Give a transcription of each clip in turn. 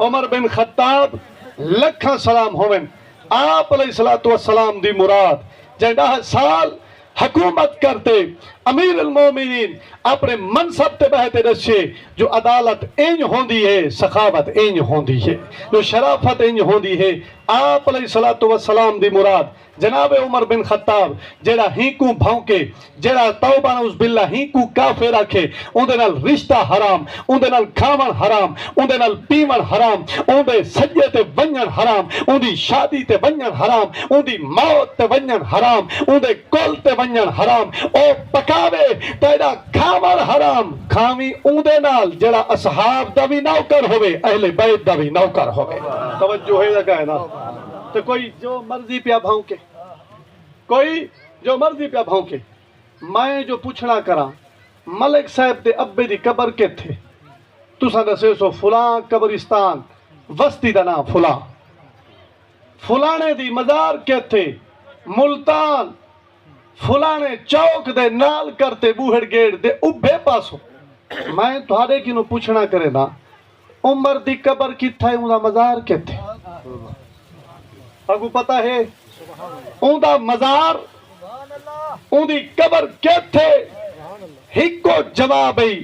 عمر بن خطاب لکھاں سلام ہوئن آپ علیہ السلام دی مراد جہاں 10 سال حکومت کرتے امیر المومنین اپنے منصب تے بہتے رسے جو عدالت اینج ہوندی ہے سخاوت اینج ہوندی ہے جو شرافت اینج ہوندی ہے آپ علیہ السلام دی مراد جناب عمر بن خطاب جیڑا ہی کو بھونکے جیڑا توبہ نعوذ باللہ ہی کو کافر رکھے اندے نال رشتہ حرام اندے نال کھاون حرام اندے نال پیون حرام اندے سجے تے ونجن حرام اندی شادی تے ونجن حرام اندی موت تے ونجن حرام اندے کل تے ونجن حرام او پکاوے تیڑا کھاون حرام کھاوی اندے نال جیڑا اصحاب دا بھی نوکر ہوئے اہل بیت دا بھی نوکر ہوئے توجہ ہے لگا ہے نا تو کوئی جو مرضی پیا بھونکے کوئی جو مرضی پیا بھونکے میں جو پوچھنا کرا ملک صاحب دے ابے دی قبر کے تھے تساں دسے سو فلاں قبرستان وسطی دا نام فلاں فلانے دی مزار کے تھے ملتان فلانے چوک دے نال کرتے بوہڑ گیٹ دے ابے پاسو میں تھوڑے کی نو پوچھنا کرے نا عمر دی قبر کی تھا اوندا مزار کے تھے اگو پتہ ہے اوندا مزار اوندی قبر کے تھے ہکو جواب ہی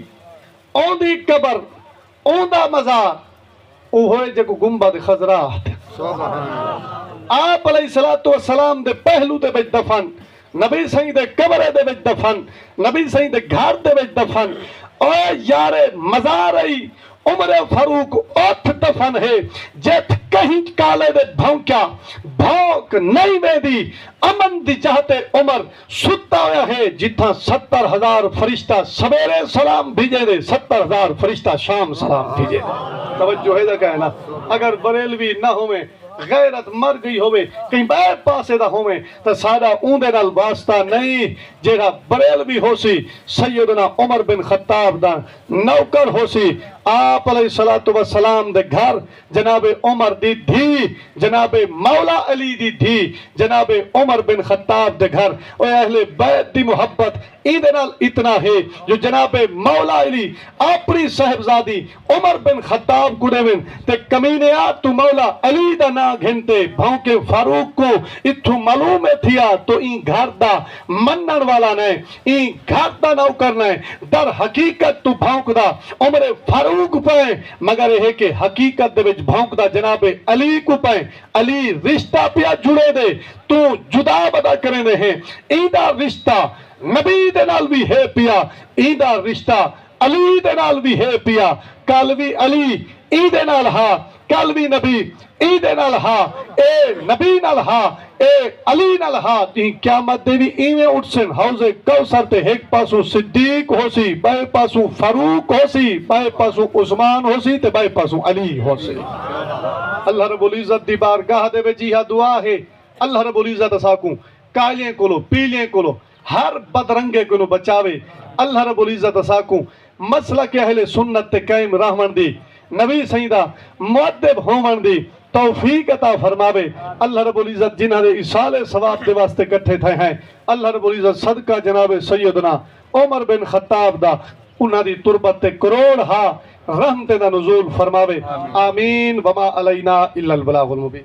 اوندی قبر اوندا مزار او ہوئے جگو گنبد خضرا آپ علیہ السلام دے پہلو دے بچ دفن نبی سائیں دے قبر دے بچ دفن نبی سائیں دے گھر دے بچ دفن او یار مزار ای عمر فاروق اوتھ دفن ہے جت کہیں کالے دے بھونکیا بھونک نہیں میں دی امن دی چاہتے عمر ستا ہویا ہے جتھا 70,000 فرشتہ سویرے سلام بھیجے دے 70,000 فرشتہ شام سلام بھیجے دے توجہ ہے دا کہنا اگر بریلوی نہ ہوئے غیرت مر گئی ہوئے کہیں بے پاسے دا ہوئے تو سادہ اوندے نال واسطہ نہیں جیڑا بریلوی ہو سی سیدنا عمر بن خطاب دا نوکر ہو سی آپ علیہ السلام دے گھر جناب عمر دی دھی جناب مولا علی دی دھی جناب عمر بن خطاب دے گھر اور اہل بیت دی محبت ایدے نال اتنا ہے جو جناب مولا علی اپنی صاحبزادی عمر بن خطاب کو دیون تے کمینیات تو مولا علی دا نا گھنٹے بھونکے فاروق کو اتھو معلوم تھیا تو این گھر دا منن والا نہیں این گھر دا نوکر نہیں در حقیقت تو بھونک دا عمر فاروق پائیں مگر یہ ہے کہ حقیقت دے وچ بھونک دا جناب علی کو پائیں علی رشتہ پیا جڑے دے تو جدا بدا کریں دے ہیں ایدہ رشتہ نبی دے نال بھی ہے پیا ایدہ رشتہ علی دے نال بھی ہے پیا کالوی علی ایدے نال ہا کالوی نبی ایدے نال ہا اے نبی نال ہا اے علی نال ہا تین قیامت دے بھی ایویں اٹھسن حوض کوثر تے ایک پاسو صدیق ہو سی بائے پاسو فاروق ہو سی بائے پاسو عثمان ہو سی تے بائے پاسو علی ہو سی اللہ رب العزت دی بارگاہ دے وچ یہ دعا ہے اللہ رب العزت اساکوں کالیں کولو پیلیں کولو ہر بدرنگے کولو بچاوے اللہ رب العزت اساکوں مسلک اہل سنت تے قائم رہون دی نبی سیدہ مؤدب ہومن دی توفیق عطا فرماوے اللہ رب العزت جنہاں دے ایصال ثواب دے واسطے کٹھے تھے ہیں اللہ رب العزت صدقہ جناب سیدنا عمر بن خطاب دا انہاں دی تربت تے کروڑ ہا رحمت دا نزول فرماوے آمین وما علینا الا البلاغ المبین